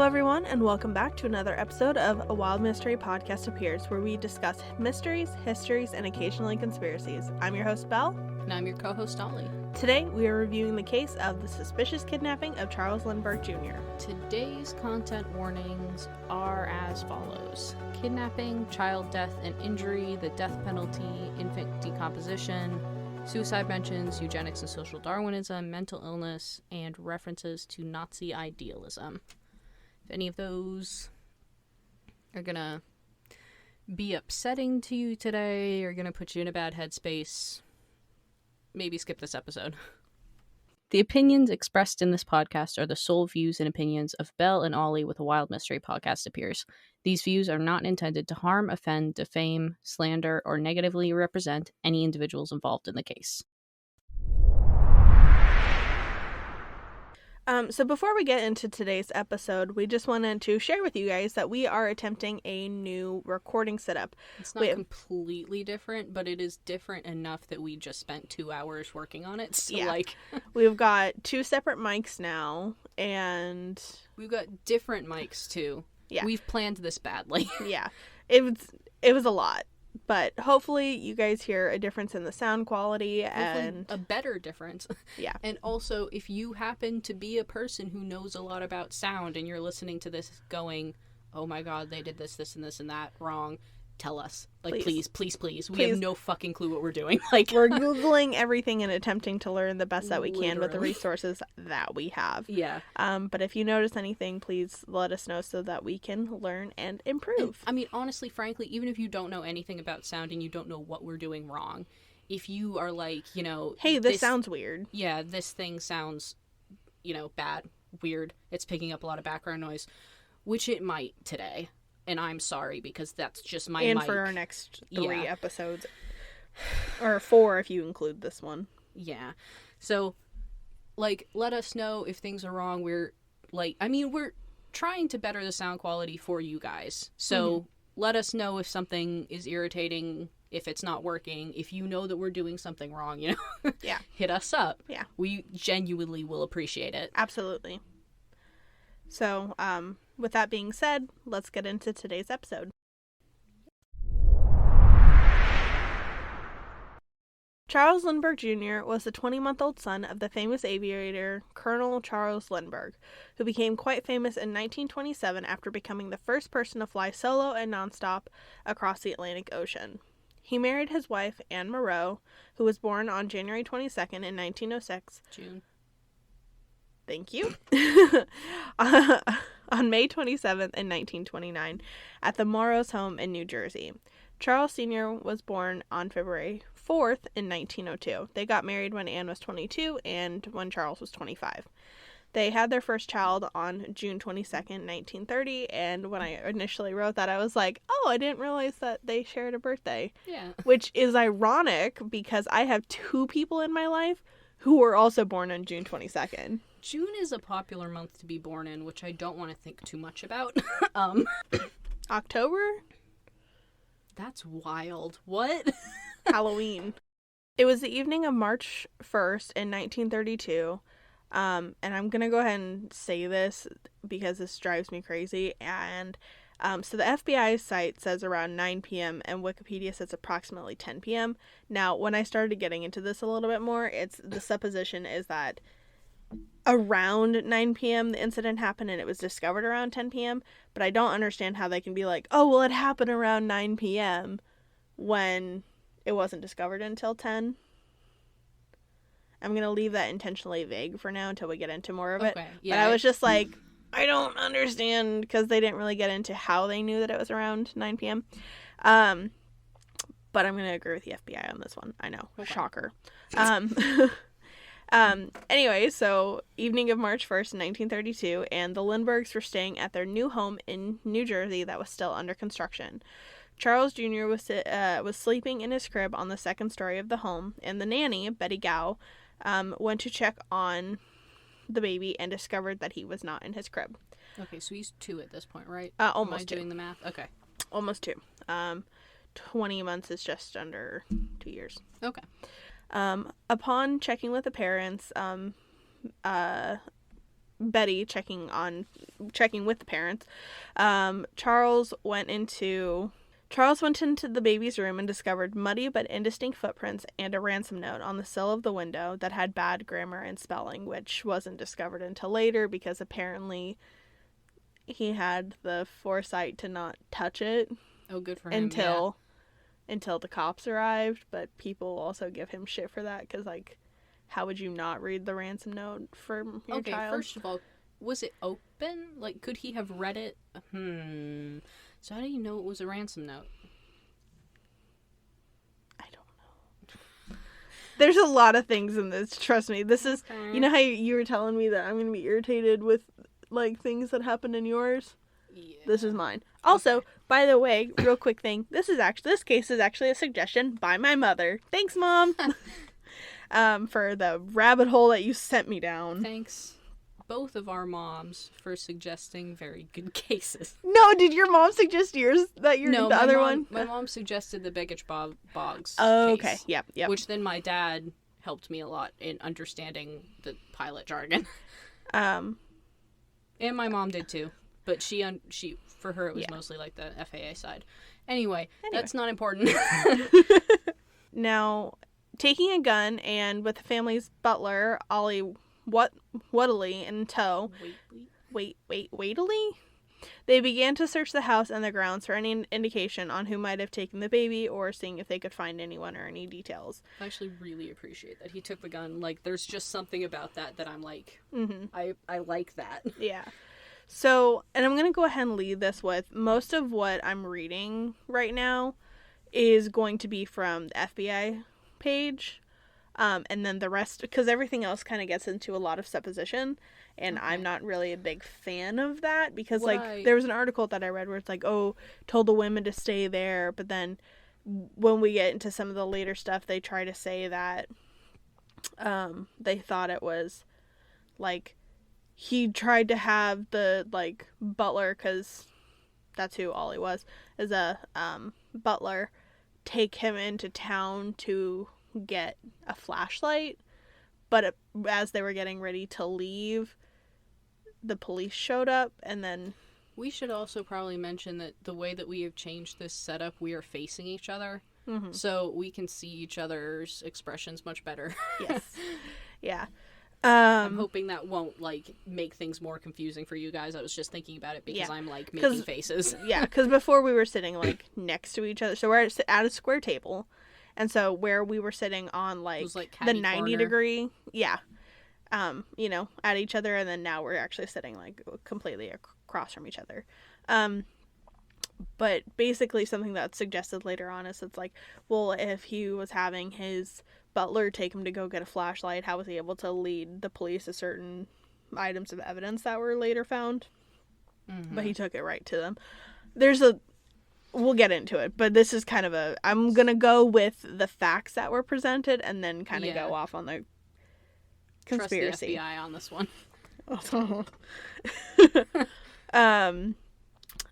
everyone, and welcome back to another episode of A Wild Mystery Podcast Appears, where we discuss mysteries, histories, and occasionally conspiracies. I'm your host, Belle. And I'm your co-host, Ollie. Today, we are reviewing the case of the suspicious kidnapping of Charles Lindbergh Jr. Today's content warnings are as follows. Kidnapping, child death and injury, the death penalty, infant decomposition, suicide mentions, eugenics and social Darwinism, mental illness, and references to Nazi idealism. If any of those are gonna be upsetting to you today, or gonna put you in a bad headspace, maybe skip this episode. The opinions expressed in this podcast are the sole views and opinions of Belle and Ollie with a Wild Mystery Podcast Appears. These views are not intended to harm, offend, defame, slander, or negatively represent any individuals involved in the case. So before we get into today's episode, we just wanted to share with you guys that we are attempting a new recording setup. It's not completely different, but it is different enough that we just spent 2 hours working on it. So, we've got 2 separate mics now, and we've got different mics too. Yeah. We've planned this badly. Yeah. It was a lot. But hopefully you guys hear a difference in the sound quality and a better difference. Yeah. And also, if you happen to be a person who knows a lot about sound and you're listening to this going, oh my god, they did this, and this, and that wrong, tell us. Like, please. We have no fucking clue what we're doing. Like, we're Googling everything and attempting to learn the best that we can with the resources that we have. Yeah. But if you notice anything, please let us know so that we can learn and improve. I mean, honestly, frankly, even if you don't know anything about sound and you don't know what we're doing wrong, if you are like, hey, this sounds weird. Yeah, this thing sounds, bad, weird. It's picking up a lot of background noise, which it might today. And I'm sorry, because that's just my mic. For our next 3 episodes. Or 4 if you include this one. Yeah. So, let us know if things are wrong. We're trying to better the sound quality for you guys. So, let us know if something is irritating, if it's not working. If you know that we're doing something wrong, Yeah. Hit us up. Yeah. We genuinely will appreciate it. Absolutely. So, with that being said, let's get into today's episode. Charles Lindbergh Jr. was the 20-month-old son of the famous aviator Colonel Charles Lindbergh, who became quite famous in 1927 after becoming the first person to fly solo and nonstop across the Atlantic Ocean. He married his wife, Anne Moreau, who was born on January 22nd in 1906. June. Thank you. On May 27th in 1929 at the Morrow's home in New Jersey. Charles Sr. was born on February 4th in 1902. They got married when Anne was 22 and when Charles was 25. They had their first child on June 22nd, 1930, and when I initially wrote that, I was like, oh, I didn't realize that they shared a birthday. Yeah. Which is ironic because I have 2 people in my life who were also born on June 22nd. June is a popular month to be born in, which I don't want to think too much about. October? That's wild. What? Halloween. It was the evening of March 1st in 1932. And I'm going to go ahead and say this because this drives me crazy. And so the FBI site says around 9 p.m. and Wikipedia says approximately 10 p.m. Now, when I started getting into this a little bit more, the supposition is that around 9 p.m. the incident happened and it was discovered around 10 p.m. But I don't understand how they can be like, oh, well, it happened around 9 p.m. when it wasn't discovered until 10. I'm going to leave that intentionally vague for now until we get into more of it. Okay. Yeah, but I was just like, I don't understand because they didn't really get into how they knew that it was around 9 p.m. But I'm going to agree with the FBI on this one. I know. Okay. Shocker. Anyway, so evening of March 1st, 1932, and the Lindberghs were staying at their new home in New Jersey that was still under construction. Charles Jr. was sleeping in his crib on the second story of the home, and the nanny, Betty Gow, went to check on the baby and discovered that he was not in his crib. Okay, so he's 2 at this point, right? Almost. Am I doing the math? Okay. Almost 2. 20 months is just under 2 years. Okay. Upon checking with the parents, Betty checking with the parents, Charles went into the baby's room and discovered muddy but indistinct footprints and a ransom note on the sill of the window that had bad grammar and spelling, which wasn't discovered until later because apparently he had the foresight to not touch it. Oh, good for him. Until the cops arrived, but people also give him shit for that because, like, how would you not read the ransom note for your child? Okay, first of all, was it open? Like, could he have read it? So how do you know it was a ransom note? I don't know. There's a lot of things in this. Trust me. This is, you know how you were telling me that I'm going to be irritated with, like, things that happen in yours? Yeah. This is mine. Also, by the way, real quick thing. This case is actually a suggestion by my mother. Thanks, Mom. For the rabbit hole that you sent me down. Thanks, both of our moms, for suggesting very good cases. No, did your mom suggest yours? The other one? My mom suggested the Beggage Boggs Oh, case, okay. Yep. Which then my dad helped me a lot in understanding the pilot jargon. And my mom did too, but she for her it was mostly like the FAA side. Anyway, that's not important. Now, taking a gun and with the family's butler, Ollie Waddley in tow. Waddley? They began to search the house and the grounds for any indication on who might have taken the baby or seeing if they could find anyone or any details. I actually really appreciate that he took the gun. Like, there's just something about that I'm like, I like that. Yeah. So, and I'm going to go ahead and lead this with most of what I'm reading right now is going to be from the FBI page. And then the rest, because everything else kind of gets into a lot of supposition, and I'm not really a big fan of that, because there was an article that I read where it's like, oh, told the women to stay there, but then when we get into some of the later stuff, they try to say that they thought it was like he tried to have the like butler, because that's who Ollie was, as a butler, take him into town to get a flashlight, but as they were getting ready to leave, the police showed up, and then we should also probably mention that the way that we have changed this setup, we are facing each other, so we can see each other's expressions much better. Yes. Yeah. I'm hoping that won't like make things more confusing for you guys. I was just thinking about it because I'm like making faces. Yeah, because before we were sitting like next to each other, so we're at a square table. And so where we were sitting on like the 90-degree, at each other, and then now we're actually sitting like completely across from each other. But basically something that's suggested later on is it's like, well, if he was having his butler take him to go get a flashlight, how was he able to lead the police to certain items of evidence that were later found? But he took it right to them. We'll get into it, but this is kind of I'm going to go with the facts that were presented and then kind of go off on the conspiracy. Trust the FBI on this one.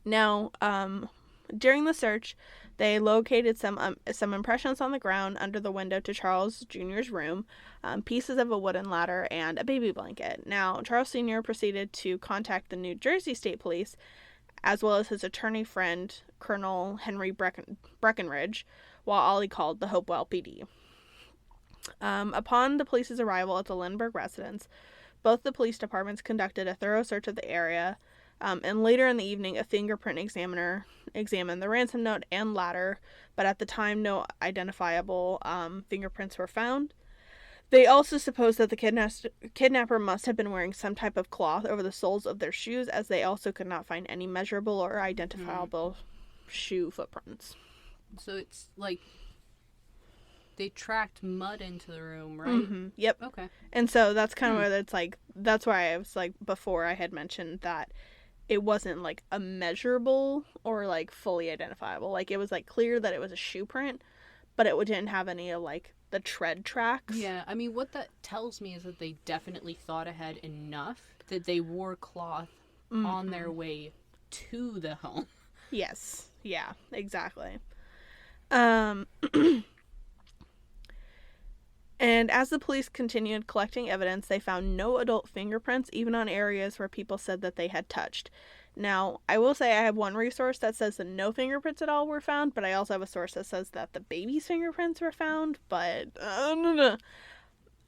Now, during the search, they located some impressions on the ground under the window to Charles Jr.'s room, pieces of a wooden ladder, and a baby blanket. Now, Charles Sr. proceeded to contact the New Jersey State Police, as well as his attorney friend, Colonel Henry Breckenridge, while Ollie called the Hopewell PD. Upon the police's arrival at the Lindbergh residence, both the police departments conducted a thorough search of the area, and later in the evening, a fingerprint examiner examined the ransom note and ladder, but at the time, no identifiable fingerprints were found. They also supposed that the kidnapper must have been wearing some type of cloth over the soles of their shoes, as they also could not find any measurable or identifiable shoe footprints. So it's like they tracked mud into the room, right? Yep. Okay. And so that's kind of where it's like, that's why I was like, before I had mentioned that it wasn't like a measurable or like fully identifiable. Like it was like clear that it was a shoe print, but it didn't have any of like the tread tracks. Yeah, I mean, what that tells me is that they definitely thought ahead enough that they wore cloth on their way to the home. Yes. Yeah, exactly. And as the police continued collecting evidence, they found no adult fingerprints, even on areas where people said that they had touched. Now, I will say I have one resource that says that no fingerprints at all were found, but I also have a source that says that the baby's fingerprints were found, but...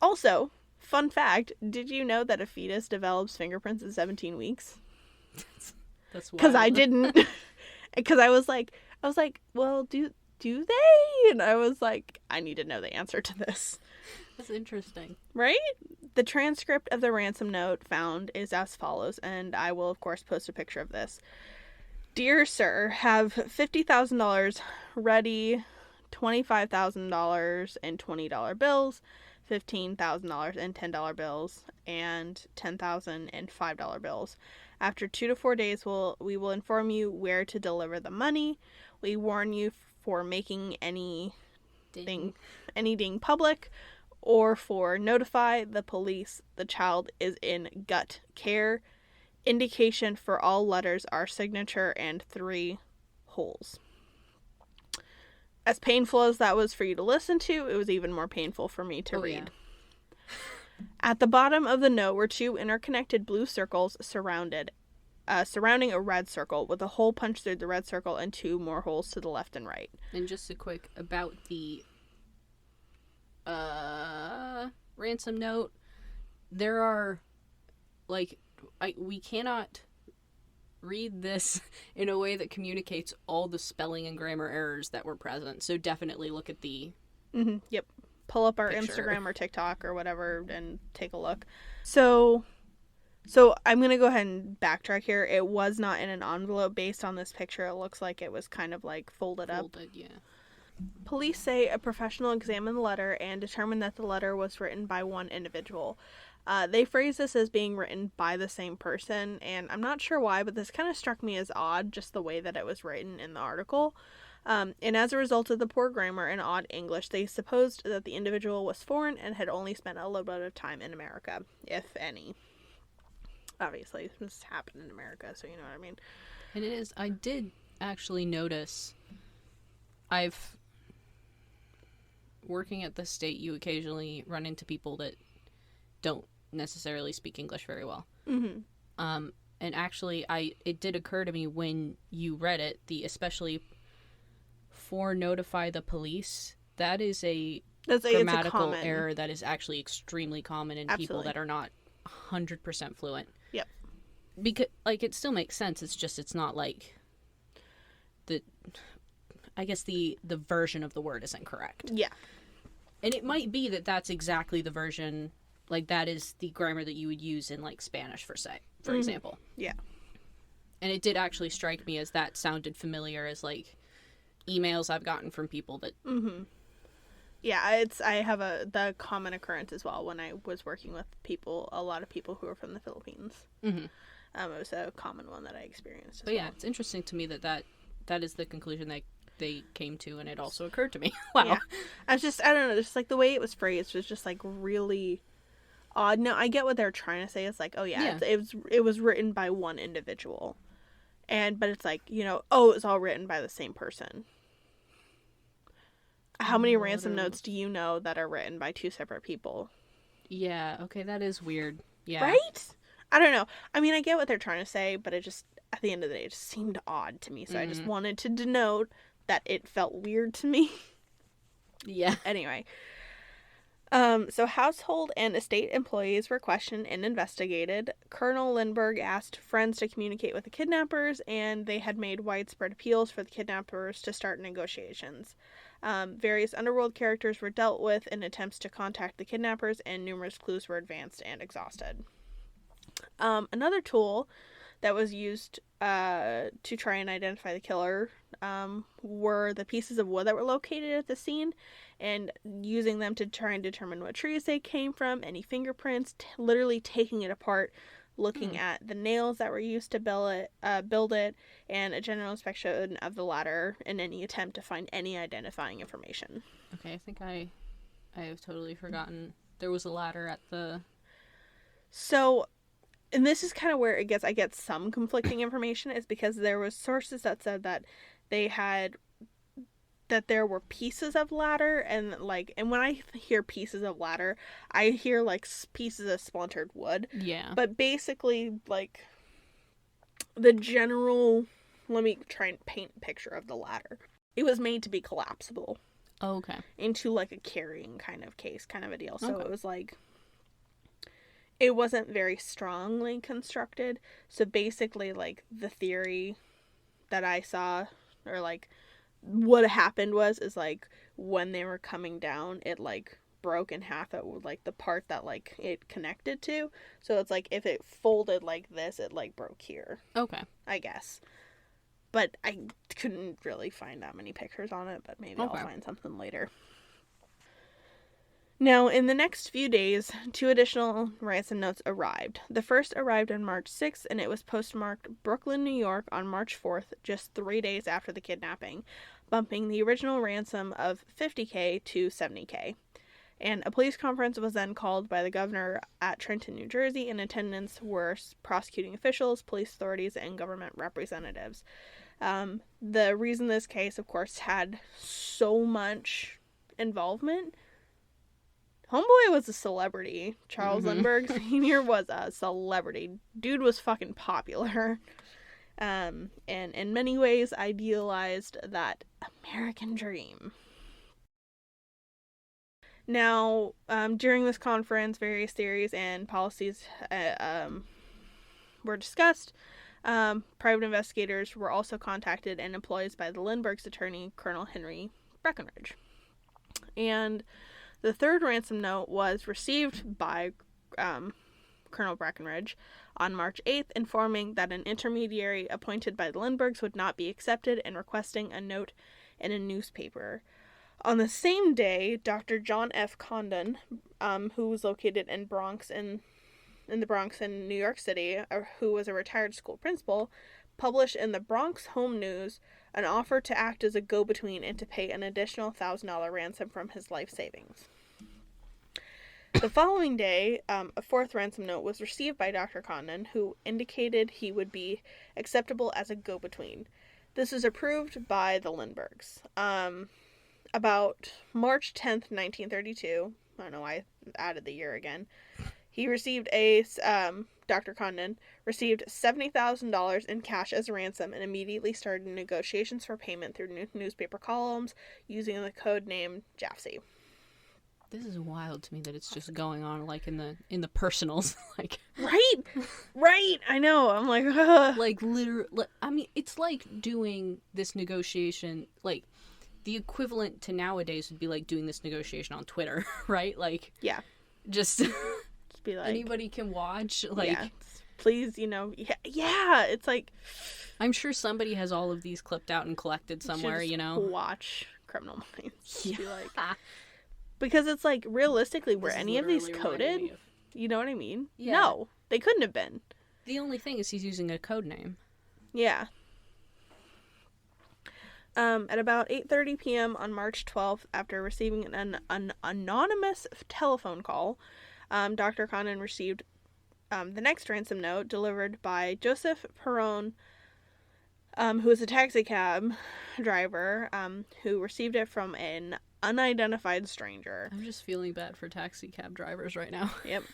Also, fun fact, did you know that a fetus develops fingerprints at 17 weeks? That's wild. Because I didn't. Because I was like, well, do they? And I was like, I need to know the answer to this. That's interesting. Right? The transcript of the ransom note found is as follows, and I will, of course, post a picture of this. Dear sir, have $50,000 ready, $25,000 in $20 bills, $15,000 in $10 bills, and $10,000 in $5 bills. After 2 to 4 days, we will inform you where to deliver the money. We warn you for making anything public or for notify the police the child is in gut care. Indication for all letters are signature and 3 holes. As painful as that was for you to listen to, it was even more painful for me to read. Yeah. At the bottom of the note were 2 interconnected blue circles surrounding a red circle with a hole punched through the red circle and 2 more holes to the left and right. And just a quick about the ransom note. There are, we cannot read this in a way that communicates all the spelling and grammar errors that were present. So definitely look at the Yep. Pull up our picture. Instagram or TikTok or whatever and take a look. So I'm going to go ahead and backtrack here. It was not in an envelope. Based on this picture, it looks like it was kind of like folded up. Yeah. Police say a professional examined the letter and determined that the letter was written by one individual. They phrase this as being written by the same person, and I'm not sure why, but this kind of struck me as odd, just the way that it was written in the article. And as a result of the poor grammar and odd English, they supposed that the individual was foreign and had only spent a little bit of time in America, if any. Obviously, this happened in America, so you know what I mean. And it is, I did actually notice, working at the state, you occasionally run into people that don't necessarily speak English very well. Mm-hmm. And actually, it did occur to me when you read it, especially for notify the police, that is a grammatical error that is actually extremely common in people that are not 100% fluent. Yep. Because, it still makes sense. It's just, it's not I guess the version of the word isn't correct. Yeah. And it might be that that's exactly the version, that is the grammar that you would use in, Spanish, for example. Yeah. And it did actually strike me as that sounded familiar as, emails I've gotten from people that... Mm-hmm. Yeah, I have the common occurrence as well when I was working with a lot of people who are from the Philippines. Mm-hmm. It was a common one that I experienced But yeah, it's interesting to me that is the conclusion they came to, and it also occurred to me. Wow. Yeah. I don't know, just the way it was phrased was just really odd. No, I get what they're trying to say. It's it was written by one individual. But it's it was all written by the same person. How many ransom notes do you know that are written by 2 separate people? Yeah, okay, that is weird. Yeah. Right? I don't know. I mean, I get what they're trying to say, but it just, at the end of the day, it just seemed odd to me. So I just wanted to denote that it felt weird to me. Yeah. Anyway. So household and estate employees were questioned and investigated. Colonel Lindbergh asked friends to communicate with the kidnappers, and they had made widespread appeals for the kidnappers to start negotiations. Various underworld characters were dealt with in attempts to contact the kidnappers, and numerous clues were advanced and exhausted. Another tool that was used to try and identify the killer were the pieces of wood that were located at the scene, and using them to try and determine what trees they came from, any fingerprints, literally taking it apart, looking at the nails that were used to build it, and a general inspection of the ladder in any attempt to find any identifying information. Okay, I think I have totally forgotten. There was a ladder at the... So, and this is kind of where I get some conflicting information, is because there was sources that said that they had that there were pieces of ladder, and when I hear pieces of ladder, I hear like pieces of splintered wood. Yeah. But basically, like, the general, let me try and paint a picture of the ladder. It was made to be collapsible. Oh, okay. Into like a carrying kind of case, kind of a deal. So Okay. it was like, it wasn't very strongly constructed. So basically, like, the theory that I saw, or like what happened is like when they were coming down, it like broke in half at like the part that like it connected to. So it's like if it folded like this, it like broke here. Okay. I guess. But I couldn't really find that many pictures on it, but maybe Okay. I'll find something later. Now, in the next few days, 2 additional ransom notes arrived. The first arrived on March 6th, and it was postmarked Brooklyn, New York on March 4th, just 3 days after the kidnapping, bumping the original ransom of $50K to $70K. And a police conference was then called by the governor at Trenton, New Jersey. In attendance were prosecuting officials, police authorities, and government representatives. The reason this case, of course, had so much involvement, homeboy was a celebrity. Charles Lindbergh Jr. was a celebrity. Dude was fucking popular. And in many ways idealized that American dream. Now, during this conference, various theories and policies were discussed. Private investigators were also contacted and employed by the Lindbergh's attorney, Colonel Henry Breckinridge. And the third ransom note was received by Colonel Breckinridge on March 8th, informing that an intermediary appointed by the Lindberghs would not be accepted and requesting a note in a newspaper. On the same day, Dr. John F. Condon, who was located in the Bronx in New York City, who was a retired school principal, published in the Bronx Home News an offer to act as a go-between and to pay an additional $1,000 ransom from his life savings. The following day, a fourth ransom note was received by Dr. Condon, who indicated he would be acceptable as a go-between. This was approved by the Lindberghs. About March 10th, 1932, I don't know why I added the year again, Dr. Condon received $70,000 in cash as a ransom and immediately started negotiations for payment through newspaper columns using the code name Jafsey. This is wild to me that it's just going on like in the personals, like right. I know. I'm like, ugh. Like literally. I mean, it's like doing this negotiation. Like the equivalent to nowadays would be like doing this negotiation on Twitter, right? Like, yeah, just be like, anybody can watch. Like, yeah, please, yeah. It's like, I'm sure somebody has all of these clipped out and collected somewhere. Watch Criminal Minds. Yeah. Be like, because it's like, realistically, were any of these coded? Of... You know what I mean? Yeah. No, they couldn't have been. The only thing is he's using a code name. Yeah. At about 8:30 p.m. on March 12th, after receiving an anonymous telephone call, Dr. Condon received the next ransom note delivered by Joseph Perron, who was a taxi cab driver, who received it from an unidentified stranger. I'm just feeling bad for taxi cab drivers right now. Yep.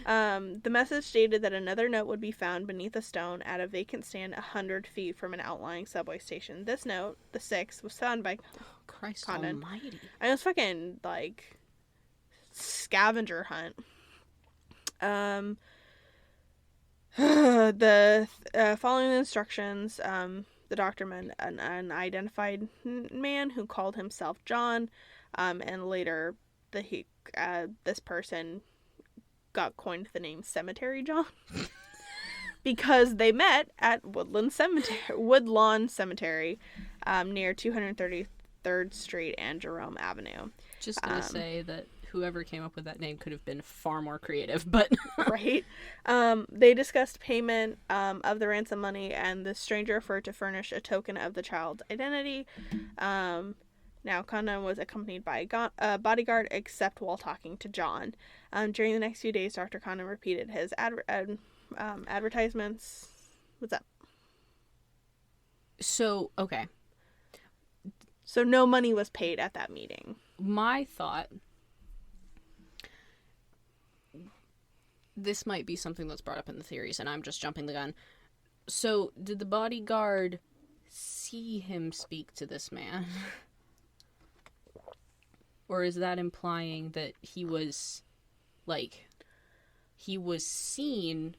The message stated that another note would be found beneath a stone at a vacant stand 100 feet from an outlying subway station. This note, the sixth, was found by Christ Condon. almighty. I was fucking, like, scavenger hunt. Following the instructions, the doctor met an unidentified man who called himself John, and later this person got coined the name Cemetery John because they met at Woodlawn Cemetery, near 233rd Street and Jerome Avenue. Just gonna say that whoever came up with that name could have been far more creative, but right. They discussed payment of the ransom money, and the stranger offered to furnish a token of the child's identity. Now, Condon was accompanied by a bodyguard, except while talking to John. During the next few days, Dr. Condon repeated his advertisements. What's up? So, okay. So no money was paid at that meeting. My thought, this might be something that's brought up in the theories, and I'm just jumping the gun. So, did the bodyguard see him speak to this man? Or is that implying that he was seen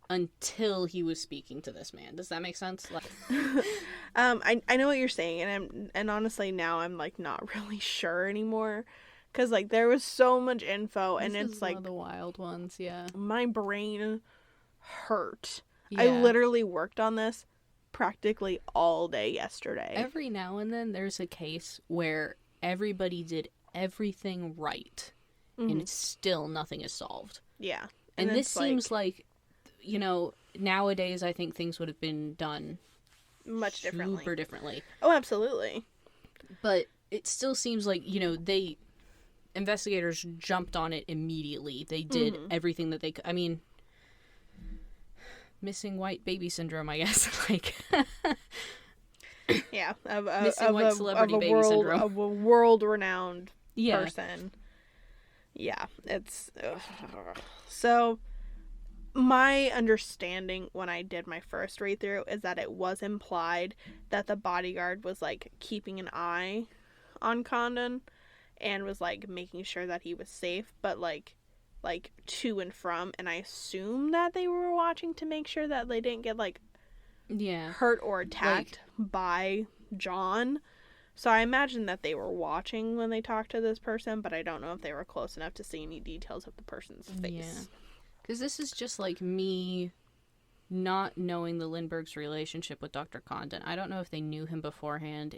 until he was speaking to this man? Does that make sense? Like, I know what you're saying, and honestly now I'm like not really sure anymore, because like there was so much info, and it's like one of the wild ones. Yeah, my brain hurt. yeah. I literally worked on this practically all day yesterday. Every now and then there's a case where everybody did everything right, and it's still nothing is solved. Yeah. And this seems like, you know, nowadays I think things would have been done much differently. Super differently. Oh, absolutely. But it still seems like, you know, investigators jumped on it immediately. They did everything that they could. I mean, missing white baby syndrome, I guess. Like, yeah, missing white celebrity baby syndrome. Of a world-renowned yeah. person. Yeah, it's... So, my understanding when I did my first read-through is that it was implied that the bodyguard was, like, keeping an eye on Condon and was, like, making sure that he was safe, but, like to and from, and I assume that they were watching to make sure that they didn't get, like, hurt or attacked by John. So I imagine that they were watching when they talked to this person, but I don't know if they were close enough to see any details of the person's face. Yeah. Because this is just, like, me not knowing the Lindbergh's relationship with Dr. Condon. I don't know if they knew him beforehand.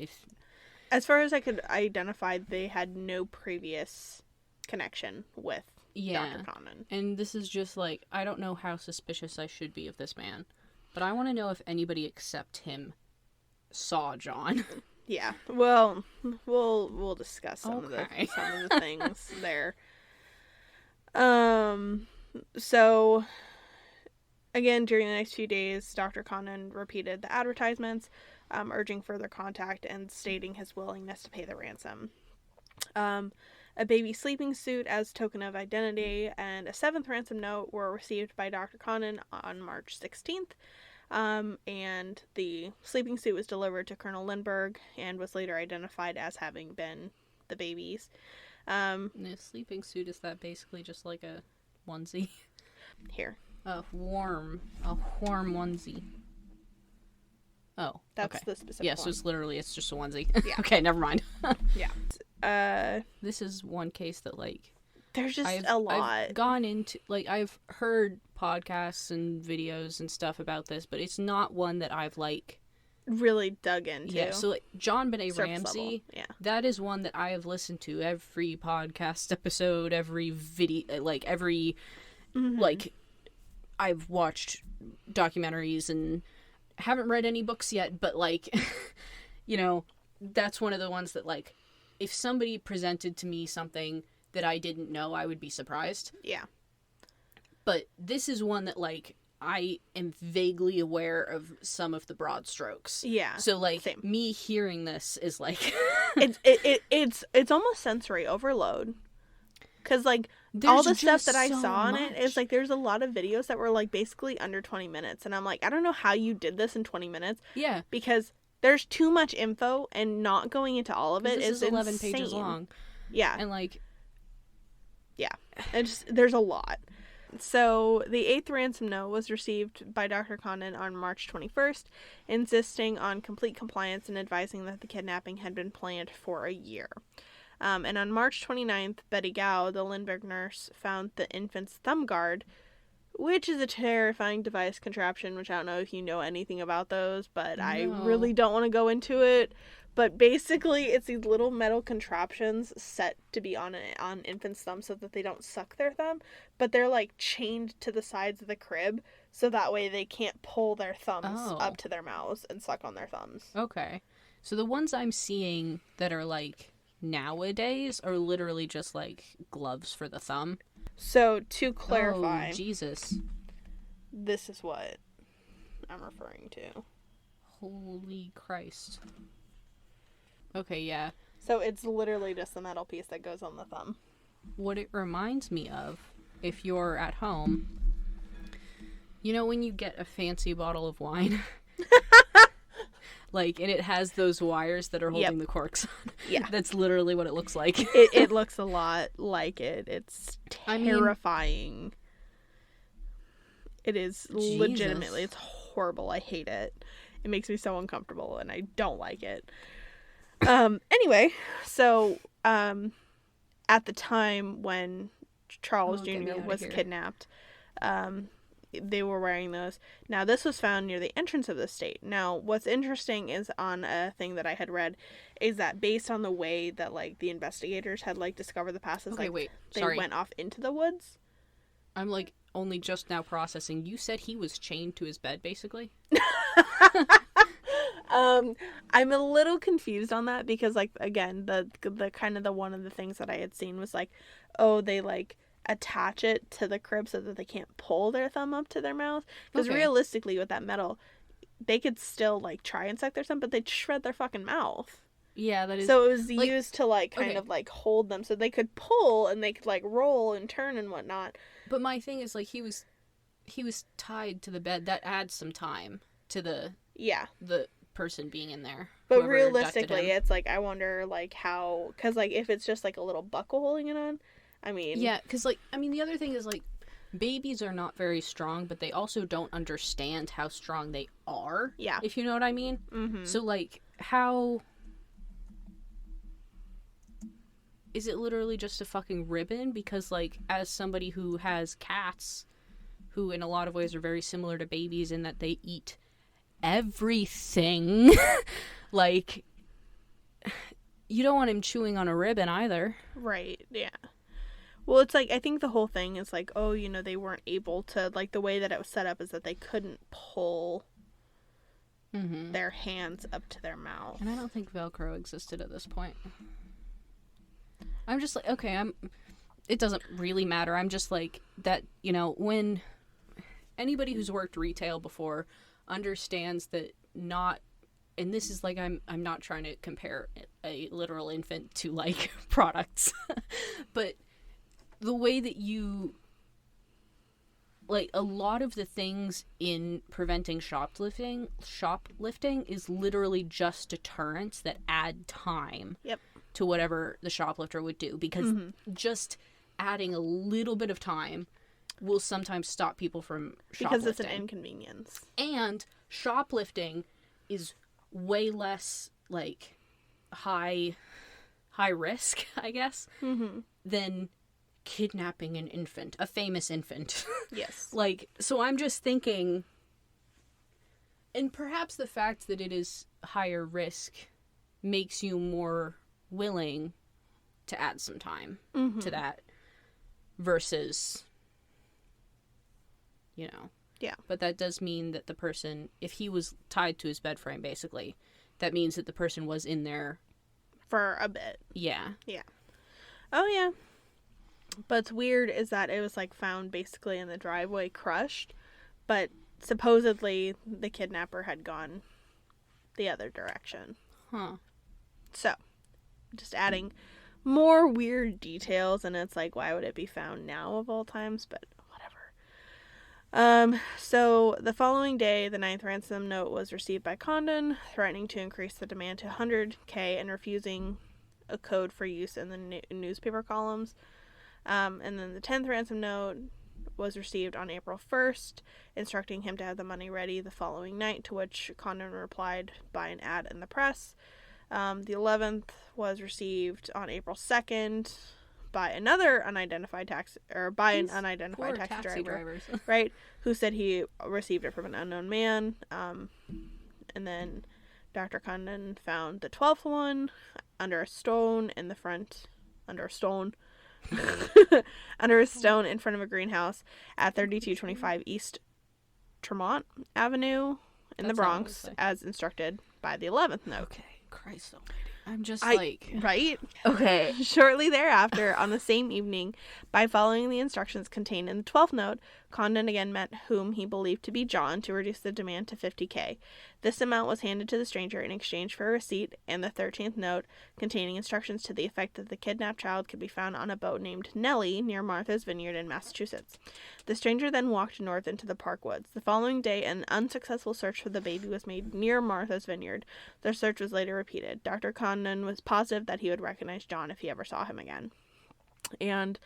As far as I could identify, they had no previous connection with Dr. Condon. And this is just, like, I don't know how suspicious I should be of this man, but I want to know if anybody except him saw John. Yeah, well, we'll discuss some of the things there. So, again, during the next few days, Dr. Condon repeated the advertisements, urging further contact and stating his willingness to pay the ransom. A baby sleeping suit as token of identity and a 7th ransom note were received by Dr. Condon on March 16th. And the sleeping suit was delivered to Colonel Lindbergh and was later identified as having been the baby's. The sleeping suit, is that basically just like a onesie? Here. A warm onesie. Oh, that's okay. the specific yeah, one. So it's just a onesie. Yeah. Okay, never mind. Yeah. This is one case that, like, there's just a lot. I've gone into, like, I've heard podcasts and videos and stuff about this, but it's not one that I've, like, really dug into. Yeah, so, like, John Benet Ramsey, yeah, that is one that I have listened to every podcast episode, every video, like, every, like, I've watched documentaries and haven't read any books yet, but, like, you know, that's one of the ones that, like, if somebody presented to me something that I didn't know, I would be surprised. Yeah. But this is one that, like, I am vaguely aware of some of the broad strokes. Yeah. So, like, same. Me hearing this is, like... it's almost sensory overload. Because, like, all the stuff that I saw on it is, like, there's a lot of videos that were, like, basically under 20 minutes. And I'm like, I don't know how you did this in 20 minminutes. Yeah. Because there's too much info, and not going into all of it is 11 insane. pages long. Yeah. And, like... Yeah. There's a lot. So, the 8th ransom note was received by Dr. Condon on March 21st, insisting on complete compliance and advising that the kidnapping had been planned for a year. And on March 29th, Betty Gow, the Lindbergh nurse, found the infant's thumb guard, which is a terrifying device contraption, which I don't know if you know anything about those, but no. I really don't want to go into it. But basically, it's these little metal contraptions set to be on infants' thumbs so that they don't suck their thumb, but they're, like, chained to the sides of the crib, so that way they can't pull their thumbs up to their mouths and suck on their thumbs. Okay. So the ones I'm seeing that are, like, nowadays are literally just, like, gloves for the thumb. So, to clarify... Oh, Jesus. This is what I'm referring to. Holy Christ. Okay, yeah. So it's literally just the metal piece that goes on the thumb. What it reminds me of, if you're at home, you know when you get a fancy bottle of wine? Like, and it has those wires that are holding the corks on. Yeah. That's literally what it looks like. It looks a lot like it. It's terrifying. It is legitimately, it's horrible. I hate it. It makes me so uncomfortable, and I don't like it. Anyway, so, at the time when Charles Jr. was kidnapped, they were wearing those. Now, this was found near the entrance of the state. Now, what's interesting is on a thing that I had read is that based on the way that, like, the investigators had, like, discovered the passes, they went off into the woods. I'm, like, only just now processing. You said he was chained to his bed, basically? I'm a little confused on that because, like, again, the kind of the one of the things that I had seen was, like, oh, they, like, attach it to the crib so that they can't pull their thumb up to their mouth. Because realistically, with that metal, they could still, like, try and suck their thumb, but they'd shred their fucking mouth. Yeah, that is... So it was used to, like, kind of, like, hold them so they could pull and they could, like, roll and turn and whatnot. But my thing is, like, he was tied to the bed. That adds some time to the person being in there. But realistically, it's, like, I wonder, like, how... Because, like, if it's just, like, a little buckle holding it on, I mean... Yeah, because, like, I mean, the other thing is, like, babies are not very strong, but they also don't understand how strong they are. Yeah. If you know what I mean? Mm-hmm. So, like, how... Is it literally just a fucking ribbon? Because, like, as somebody who has cats, who in a lot of ways are very similar to babies in that they eat everything, like, you don't want him chewing on a ribbon either. Right, yeah. Well, it's like, I think the whole thing is like, oh, you know, they weren't able to, like, the way that it was set up is that they couldn't pull their hands up to their mouth. And I don't think Velcro existed at this point. I'm just like, okay, it doesn't really matter. I'm just like, that, you know, when anybody who's worked retail before understands that not, and this is like, I'm not trying to compare a literal infant to, like, products, but the way that you, like, a lot of the things in preventing shoplifting is literally just deterrents that add time to whatever the shoplifter would do, because just adding a little bit of time will sometimes stop people from shoplifting. Because it's an inconvenience. And shoplifting is way less, like, high risk, I guess, than kidnapping an infant, a famous infant. Yes. Like, so I'm just thinking, and perhaps the fact that it is higher risk makes you more willing to add some time to that versus, you know. Yeah. But that does mean that the person, if he was tied to his bed frame, basically, that means that the person was in there for a bit. Yeah. Yeah. Oh, yeah. But what's weird is that it was, like, found basically in the driveway crushed, but supposedly the kidnapper had gone the other direction. Huh. So, just adding more weird details, and it's like, why would it be found now of all times? But whatever. So the following day, the 9th ransom note was received by Condon, threatening to increase the demand to $100K and refusing a code for use in the newspaper columns. And then the 10th ransom note was received on April 1st, instructing him to have the money ready the following night, to which Condon replied by an ad in the press. The 11th was received on April 2nd by another unidentified taxi driver, right, who said he received it from an unknown man. And then Dr. Condon found the 12th one under a stone in the front, under a stone in front of a greenhouse at 3225 East Tremont Avenue in the Bronx, as instructed by the 11th note. Okay. Christ almighty. I'm just Right? Okay. Shortly thereafter, on the same evening, by following the instructions contained in the 12th note, Condon again met whom he believed to be John to reduce the demand to $50,000. This amount was handed to the stranger in exchange for a receipt and the 13th note containing instructions to the effect that the kidnapped child could be found on a boat named Nellie near Martha's Vineyard in Massachusetts. The stranger then walked north into the park woods. The following day, an unsuccessful search for the baby was made near Martha's Vineyard. The search was later repeated. Dr. Condon was positive that he would recognize John if he ever saw him again. And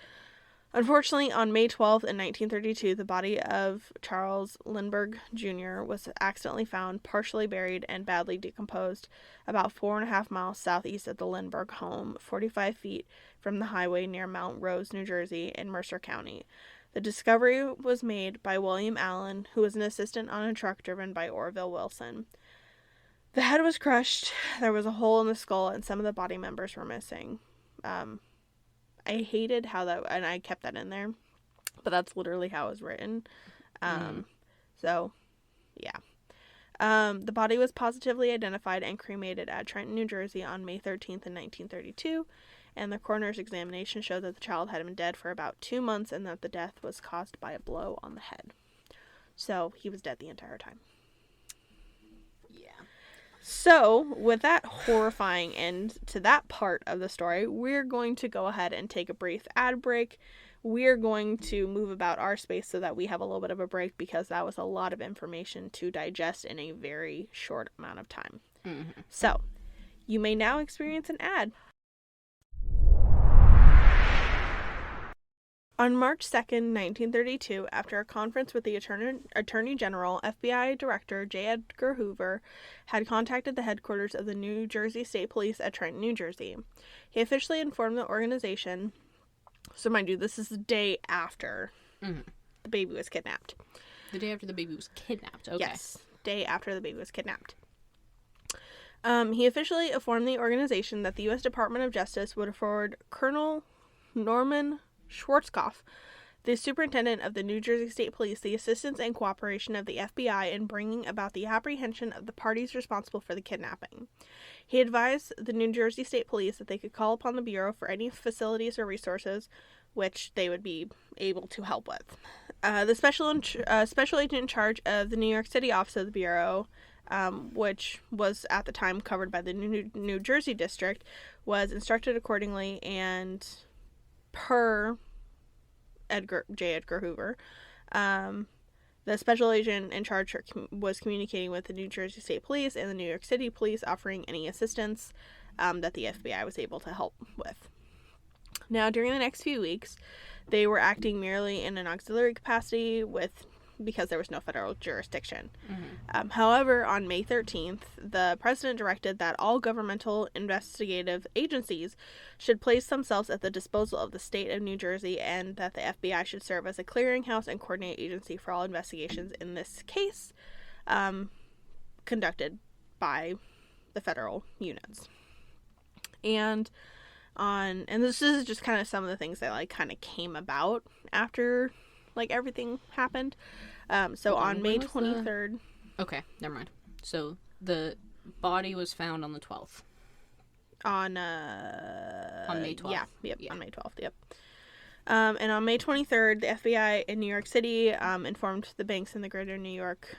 unfortunately, on May 12th in 1932, the body of Charles Lindbergh Jr. was accidentally found, partially buried and badly decomposed, about 4.5 miles southeast of the Lindbergh home, 45 feet from the highway near Mount Rose, New Jersey, in Mercer County. The discovery was made by William Allen, who was an assistant on a truck driven by Orville Wilson. The head was crushed, there was a hole in the skull, and some of the body members were missing. I hated how that, and I kept that in there, but that's literally how it was written. So, yeah. The body was positively identified and cremated at Trenton, New Jersey on May 13th in 1932, and the coroner's examination showed that the child had been dead for about 2 months and that the death was caused by a blow on the head. So, he was dead the entire time. So, with that horrifying end to that part of the story, we're going to go ahead and take a brief ad break. We're going to move about our space so that we have a little bit of a break because that was a lot of information to digest in a very short amount of time. So, you may now experience an ad. On March 2nd, 1932, after a conference with the Attorney General, FBI Director J. Edgar Hoover had contacted the headquarters of the New Jersey State Police at Trenton, New Jersey. He officially informed the organization, so mind you, this is the day after the baby was kidnapped. The day after the baby was kidnapped, okay. Yes, day after the baby was kidnapped. He officially informed the organization that the U.S. Department of Justice would afford Colonel Norman Schwarzkopf, the superintendent of the New Jersey State Police, the assistance and cooperation of the FBI in bringing about the apprehension of the parties responsible for the kidnapping. He advised the New Jersey State Police that they could call upon the Bureau for any facilities or resources which they would be able to help with. The special agent in charge of the New York City office of the Bureau, which was at the time covered by the New Jersey district, was instructed accordingly, and per J. Edgar Hoover, the special agent in charge was communicating with the New Jersey State Police and the New York City Police, offering any assistance that the FBI was able to help with. Now, during the next few weeks, they were acting merely in an auxiliary capacity because there was no federal jurisdiction. However, on May 13th, the president directed that all governmental investigative agencies should place themselves at the disposal of the state of New Jersey, and that the FBI should serve as a clearinghouse and coordinate agency for all investigations in this case, conducted by the federal units. And this is just kind of some of the things that kind of came about after everything happened. So on May 23rd. Okay, never mind. So the body was found on the 12th. On May 12th. Yeah, on May 12th, yep. And on May 23rd, the FBI in New York City informed the banks in the greater New York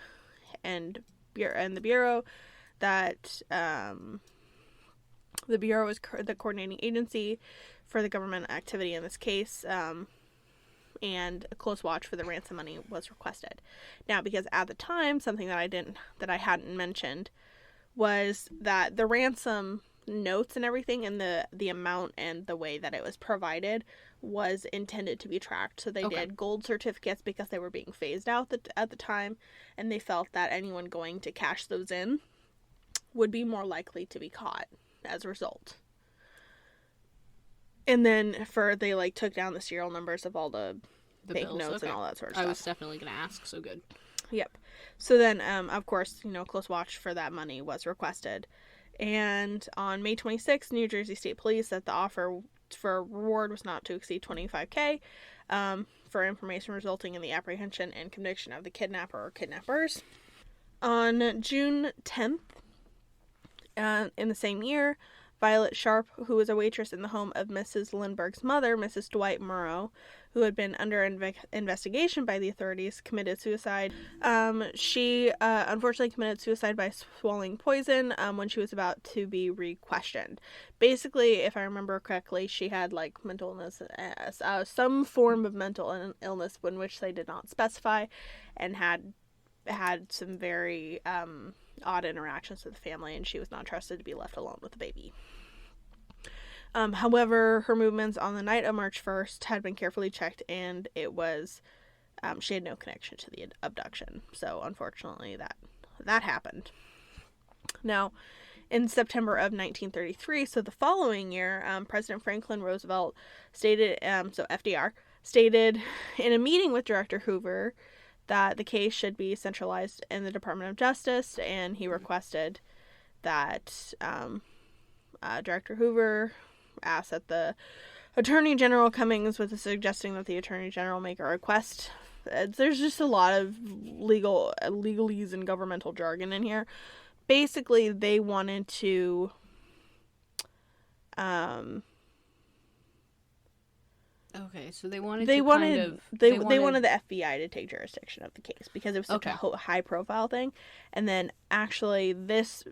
and the Bureau that the Bureau was the coordinating agency for the government activity in this case, and a close watch for the ransom money was requested. Now, because at the time, something that I hadn't mentioned was that the ransom notes and everything, and the amount and the way that it was provided was intended to be tracked. So they did gold certificates because they were being phased out at the time, and they felt that anyone going to cash those in would be more likely to be caught as a result. And then they took down the serial numbers of all the banknotes and all that sort of stuff. I was definitely going to ask, so good. Yep. So then, of course, close watch for that money was requested. And on May 26th, New Jersey State Police said the offer for a reward was not to exceed $25,000 for information resulting in the apprehension and conviction of the kidnapper or kidnappers. On June 10th, in the same year, Violet Sharp, who was a waitress in the home of Mrs. Lindbergh's mother, Mrs. Dwight Morrow, who had been under investigation by the authorities, committed suicide. She unfortunately committed suicide by swallowing poison when she was about to be re-questioned. Basically, if I remember correctly, she had like mental illness, some form of mental illness in which they did not specify, and had some very odd interactions with the family, and she was not trusted to be left alone with the baby. However, her movements on the night of March 1st had been carefully checked, and it was, she had no connection to the abduction. So, unfortunately, that happened. Now, in September of 1933, so the following year, President Franklin Roosevelt stated, so FDR, stated in a meeting with Director Hoover that the case should be centralized in the Department of Justice, and he requested that Director Hoover asked that the Attorney General Cummings, with suggesting that the Attorney General make a request. There's just a lot of legalese and governmental jargon in here. Basically, they wanted to okay, so they wanted they to wanted kind of... they wanted the FBI to take jurisdiction of the case because it was such a high profile thing. And then actually this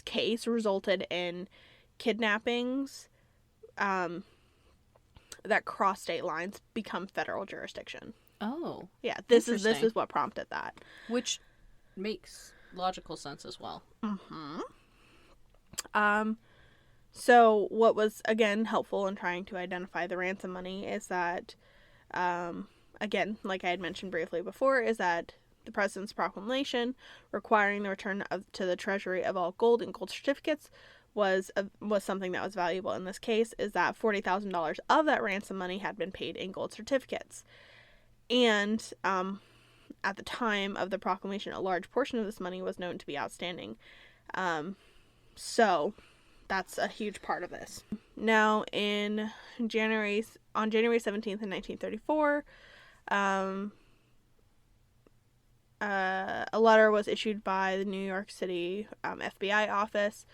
case resulted in kidnappings that cross state lines become federal jurisdiction. Oh. Yeah, this is what prompted that. Which makes logical sense as well. Mm-hmm. So what was, again, helpful in trying to identify the ransom money is that, again, like I had mentioned briefly before, is that the President's proclamation requiring the return to the Treasury of all gold and gold certificates was something that was valuable in this case, is that $40,000 of that ransom money had been paid in gold certificates. And at the time of the proclamation, a large portion of this money was known to be outstanding. So that's a huge part of this. Now, on January 17th, in 1934, a letter was issued by the New York City FBI office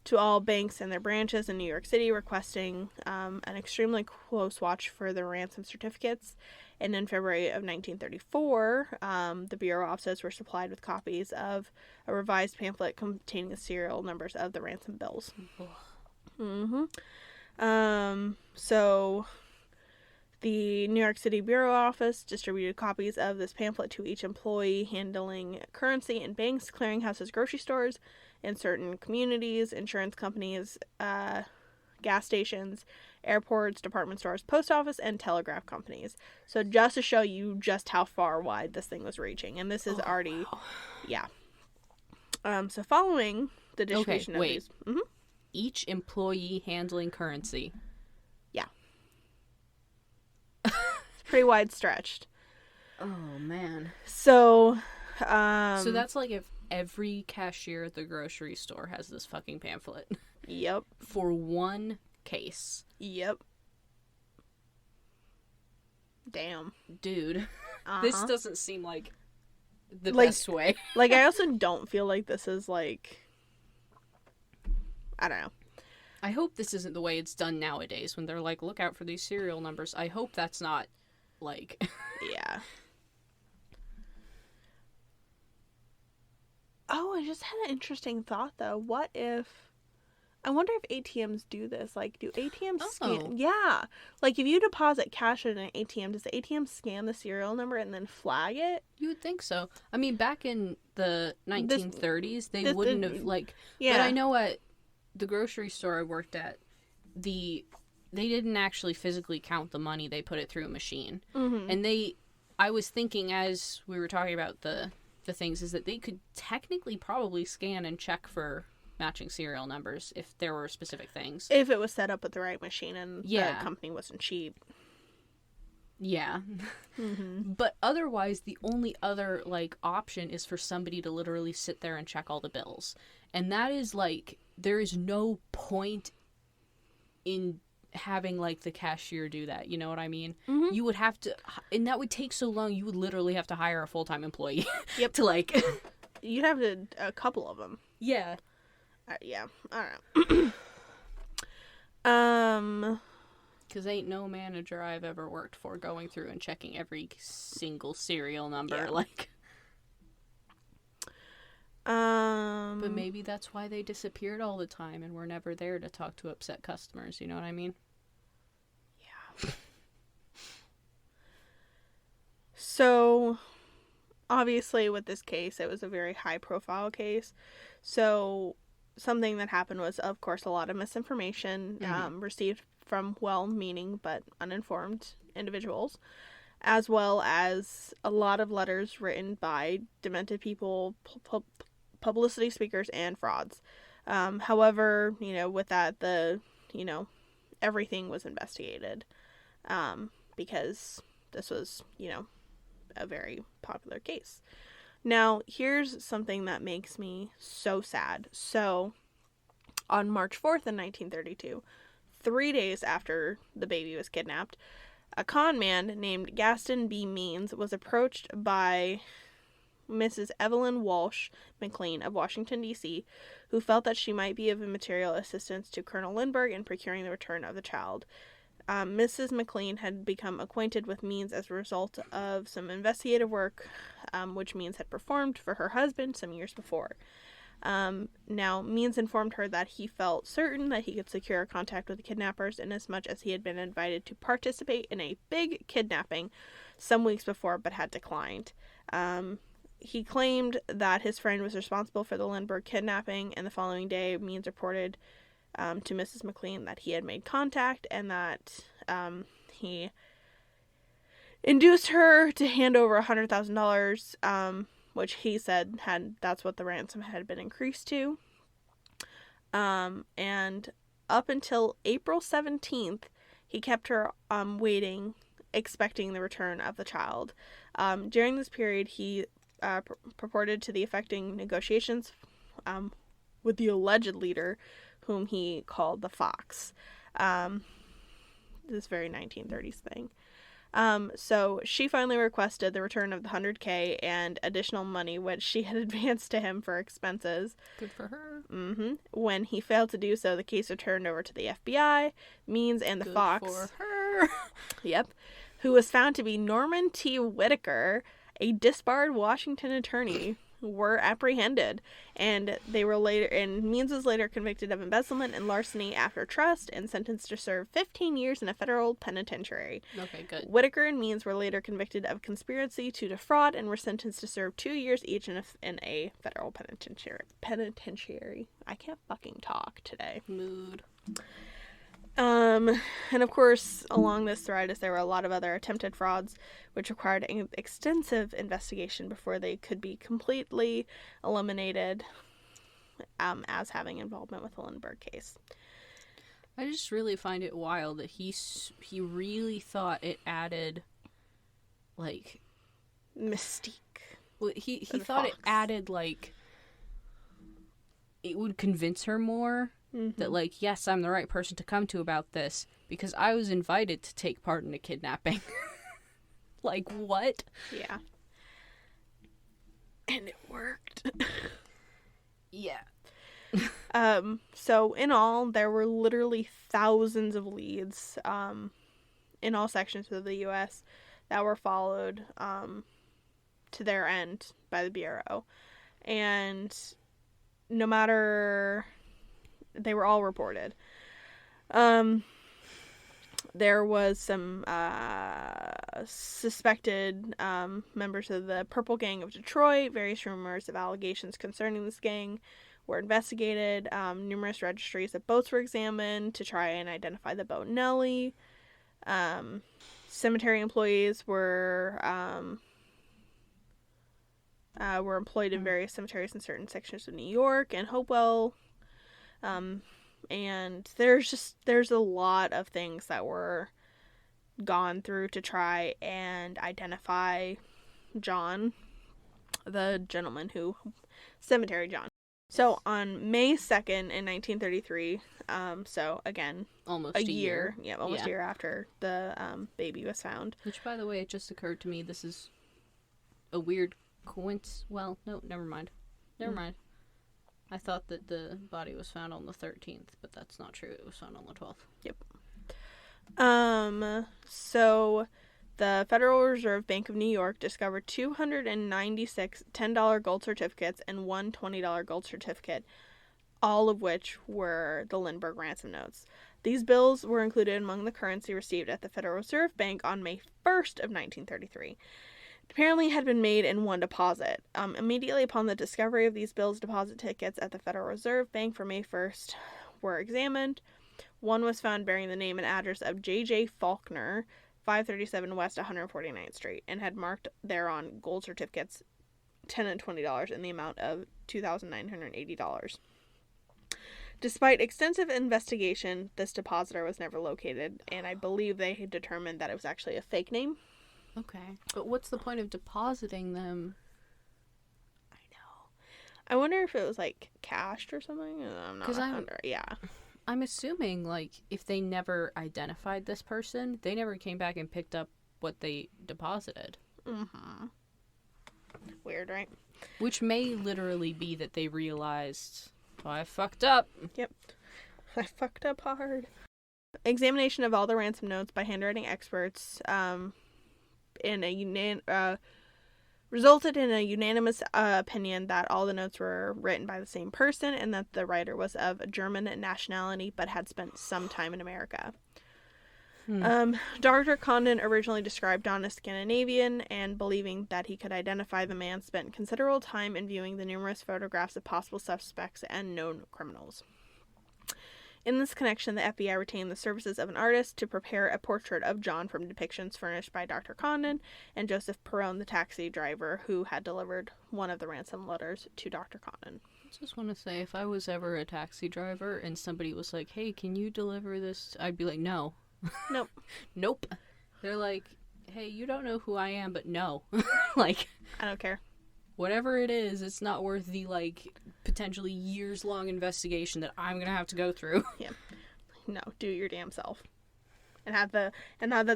to all banks and their branches in New York City requesting an extremely close watch for the ransom certificates. And in February of 1934, the Bureau offices were supplied with copies of a revised pamphlet containing the serial numbers of the ransom bills. Mm-hmm. So the New York City Bureau office distributed copies of this pamphlet to each employee handling currency in banks, clearinghouses, grocery stores, in certain communities, insurance companies, gas stations, airports, department stores, post office, and telegraph companies. So just to show you just how far wide this thing was reaching. And this is already, wow. Yeah. So following the distribution of these... Mm-hmm. Each employee handling currency. Yeah. It's pretty wide stretched. Oh, man. So that's like if every cashier at the grocery store has this fucking pamphlet. Yep. For one case. Yep. Damn. Dude. This doesn't seem like the best way. Like, I also don't feel like this is, like... I don't know. I hope this isn't the way it's done nowadays when they're like, look out for these serial numbers. I hope that's not, like... Yeah. Oh, I just had an interesting thought, though. What if... I wonder if ATMs do this. Like, do ATMs scan... Yeah. Like, if you deposit cash in an ATM, does the ATM scan the serial number and then flag it? You would think so. I mean, back in the 1930s, they wouldn't have, like... Yeah. But I know at the grocery store I worked at, they didn't actually physically count the money. They put it through a machine. Mm-hmm. And I was thinking as we were talking about the things, is that they could technically probably scan and check for matching serial numbers if there were specific things. If it was set up with the right machine and the company wasn't cheap. Yeah. Mm-hmm. But otherwise, the only other, like, option is for somebody to literally sit there and check all the bills. And that is, like, there is no point in having, like, the cashier do that. You know what I mean? Mm-hmm. You would have to, and that would take so long, you would literally have to hire a full-time employee. Yep. To, like... You'd have to, a couple of them. Yeah. Yeah. I don't know. Because ain't no manager I've ever worked for going through and checking every single serial number. Yeah. Like, but maybe that's why they disappeared all the time and were never there to talk to upset customers. You know what I mean? Yeah. So, obviously, with this case, it was a very high-profile case. So, something that happened was, of course, a lot of misinformation received from well-meaning but uninformed individuals, as well as a lot of letters written by demented people, publicity speakers, and frauds. However, with that, everything was investigated because this was, a very popular case. Now, here's something that makes me so sad. So, on March 4th in 1932, 3 days after the baby was kidnapped, a con man named Gaston B. Means was approached by Mrs. Evelyn Walsh McLean of Washington, D.C., who felt that she might be of material assistance to Colonel Lindbergh in procuring the return of the child. Mrs. McLean had become acquainted with Means as a result of some investigative work which Means had performed for her husband some years before. Now, Means informed her that he felt certain that he could secure contact with the kidnappers inasmuch as he had been invited to participate in a big kidnapping some weeks before but had declined. He claimed that his friend was responsible for the Lindbergh kidnapping, and the following day, Means reported to Mrs. McLean that he had made contact and that he induced her to hand over $100,000, which he said that's what the ransom had been increased to. And up until April 17th, he kept her waiting, expecting the return of the child. During this period, he purported to the affecting negotiations with the alleged leader, whom he called the Fox. This very 1930s thing. So she finally requested the return of the $100K and additional money, which she had advanced to him for expenses. Good for her. When he failed to do so, the case was turned over to the FBI, Means, and the Good Fox. for her. Yep. Who was found to be Norman T. Whitaker, a disbarred Washington attorney, were apprehended, and Means was later convicted of embezzlement and larceny after trust and sentenced to serve 15 years in a federal penitentiary. Okay, good. Whitaker and Means were later convicted of conspiracy to defraud and were sentenced to serve 2 years each in a federal penitentiary. I can't fucking talk today. Mood. And of course, along this thread, there were a lot of other attempted frauds, which required an extensive investigation before they could be completely eliminated as having involvement with the Lindbergh case. I just really find it wild that he really thought it added, like, mystique. Well, he thought it added, like, it would convince her more. That, like, yes, I'm the right person to come to about this because I was invited to take part in a kidnapping. Like, what? Yeah. And it worked. Yeah. So in all, there were literally thousands of leads in all sections of the U.S. that were followed to their end by the Bureau. And no matter... they were all reported. There was some suspected members of the Purple Gang of Detroit. Various rumors of allegations concerning this gang were investigated. Numerous registries of boats were examined to try and identify the boat Nellie. Cemetery employees were employed in various cemeteries in certain sections of New York and Hopewell. And there's a lot of things that were gone through to try and identify John, the gentleman Cemetery John. So on May 2nd in 1933, so again, almost a year. Yeah, almost a year after the baby was found. Which, by the way, it just occurred to me this is a weird coincidence. Well, no, never mind. I thought that the body was found on the 13th, but that's not true. It was found on the 12th. Yep. So the Federal Reserve Bank of New York discovered 296 $10 gold certificates and one $20 gold certificate, all of which were the Lindbergh ransom notes. These bills were included among the currency received at the Federal Reserve Bank on May 1st of 1933. It apparently had been made in one deposit. Immediately upon the discovery of these bills, deposit tickets at the Federal Reserve Bank for May 1st were examined. One was found bearing the name and address of J.J. Faulkner, 537 West 149th Street, and had marked thereon gold certificates $10 and $20 in the amount of $2,980. Despite extensive investigation, this depositor was never located, and I believe they had determined that it was actually a fake name. Okay. But what's the point of depositing them? I know. I wonder if it was, like, cashed or something. I'm not 100. Yeah. I'm assuming, like, if they never identified this person, they never came back and picked up what they deposited. Mm-hmm. Weird, right? Which may literally be that they realized, oh, I fucked up. Yep. I fucked up hard. Examination of all the ransom notes by handwriting experts resulted in a unanimous opinion that all the notes were written by the same person and that the writer was of German nationality but had spent some time in America. Dr. Condon originally described John as Scandinavian, and believing that he could identify the man, spent considerable time in viewing the numerous photographs of possible suspects and known criminals. In this connection, the FBI retained the services of an artist to prepare a portrait of John from depictions furnished by Dr. Condon and Joseph Perrone, the taxi driver who had delivered one of the ransom letters to Dr. Condon. I just want to say, if I was ever a taxi driver and somebody was like, hey, can you deliver this? I'd be like, no. Nope. Nope. They're like, hey, you don't know who I am, but no. Like, I don't care. Whatever it is, it's not worth the, like, potentially years-long investigation that I'm gonna have to go through. Yeah. No, do your damn self. And have that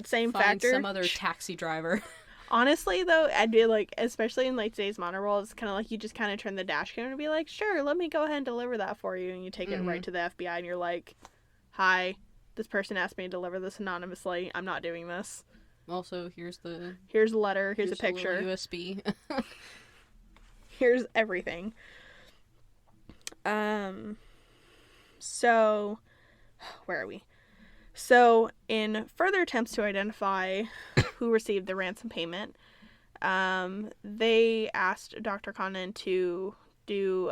same Find factor. some other taxi driver. Honestly, though, I'd be like, especially in, like, today's modern world, it's kind of like you just kind of turn the dash cam and be like, sure, let me go ahead and deliver that for you. And you take it right to the FBI and you're like, hi, this person asked me to deliver this anonymously. I'm not doing this. Also, here's a letter. Here's a picture. USB. Here's everything. So, where are we? So, in further attempts to identify who received the ransom payment, they asked Dr. Condon to do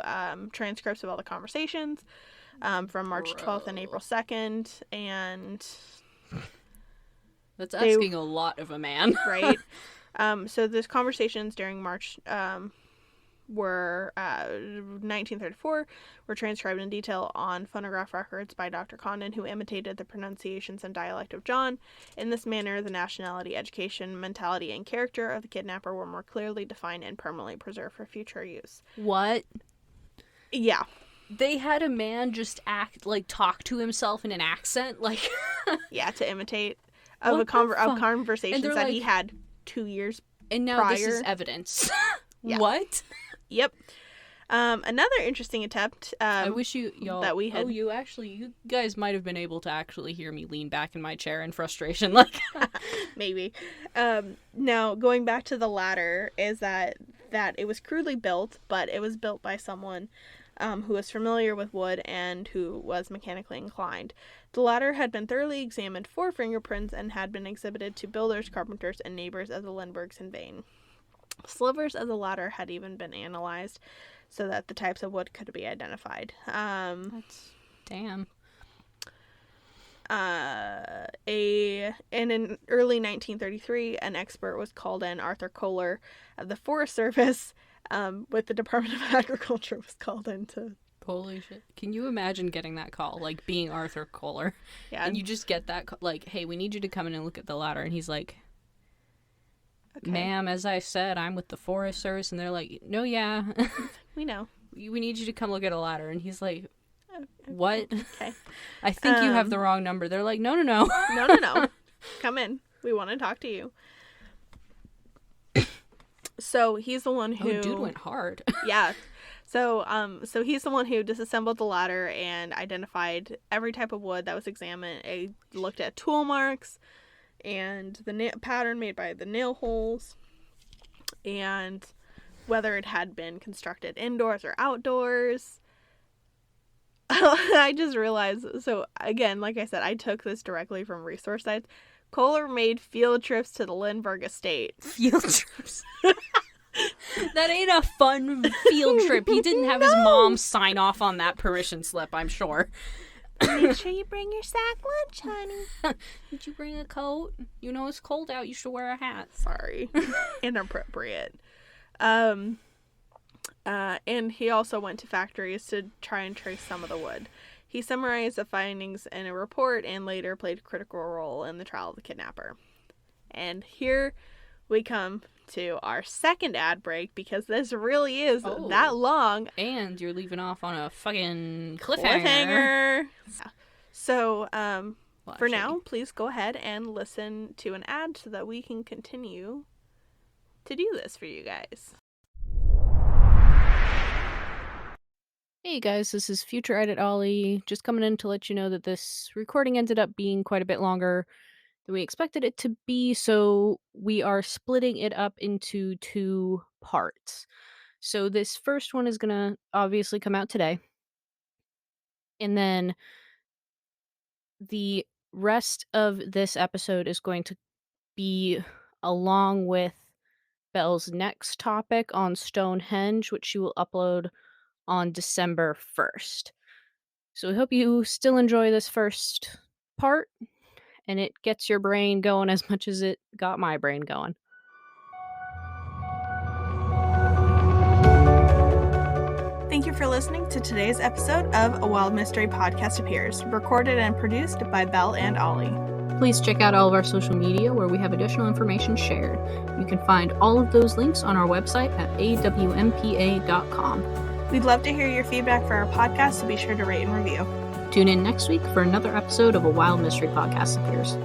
transcripts of all the conversations from March 12th and April 2nd, and that's asking a lot of a man. Right? So those conversations during March were 1934 were transcribed in detail on phonograph records by Dr. Condon, who imitated the pronunciations and dialect of John. In this manner, the nationality, education, mentality, and character of the kidnapper were more clearly defined and permanently preserved for future use. What? Yeah. They had a man just talk to himself in an accent, like... Yeah, to imitate of conversations that he had 2 years and now prior. This is evidence. Yeah. What? Yep. Another interesting attempt I wish y'all that we had. You guys might have been able to actually hear me lean back in my chair in frustration, like maybe. Now going back to the ladder is that it was crudely built, but it was built by someone who was familiar with wood and who was mechanically inclined. The ladder had been thoroughly examined for fingerprints and had been exhibited to builders, carpenters, and neighbors of the Lindberghs in vain. Slivers of the ladder had even been analyzed so that the types of wood could be identified. That's damn. In early 1933, an expert was called in, Arthur Kohler of the Forest Service, with the Department of Agriculture was called in to... Holy shit. Can you imagine getting that call, like being Arthur Kohler? Yeah. And you just get that call, like, hey, we need you to come in and look at the ladder. And he's like, okay. Ma'am, as I said, I'm with the Forest Service. And they're like, no, yeah. We know. We need you to come look at a ladder. And he's like, what? Okay. I think you have the wrong number. They're like, no. No. Come in. We want to talk to you. So he's the one who... Oh, dude went hard. Yeah. So he's the one who disassembled the ladder and identified every type of wood that was examined. He looked at tool marks and the pattern made by the nail holes, and whether it had been constructed indoors or outdoors. I just realized, so again, like I said, I took this directly from resource sites. Kohler made field trips to the Lindbergh estate. Field trips? That ain't a fun field trip. He didn't have his mom sign off on that permission slip, I'm sure. Make sure you bring your sack lunch, honey. Did you bring a coat? You know it's cold out. You should wear a hat. Sorry. Inappropriate. And he also went to factories to try and trace some of the wood. He summarized the findings in a report and later played a critical role in the trial of the kidnapper. And here we come to our second ad break, because this really is that long. And you're leaving off on a fucking cliffhanger. Yeah. So, for now, please go ahead and listen to an ad so that we can continue to do this for you guys. Hey guys, this is Future Edit Ollie, just coming in to let you know that this recording ended up being quite a bit longer than we expected it to be, so we are splitting it up into 2 parts. So this first one is going to obviously come out today, and then the rest of this episode is going to be along with Belle's next topic on Stonehenge, which she will upload on December 1st. So we hope you still enjoy this first part, and it gets your brain going as much as it got my brain going. Thank you for listening to today's episode of A Wild Mystery Podcast Appears, recorded and produced by Belle and Ollie. Please check out all of our social media where we have additional information shared. You can find all of those links on our website at awmpa.com. We'd love to hear your feedback for our podcast, so be sure to rate and review. Tune in next week for another episode of A Wild Mystery Podcast Appears.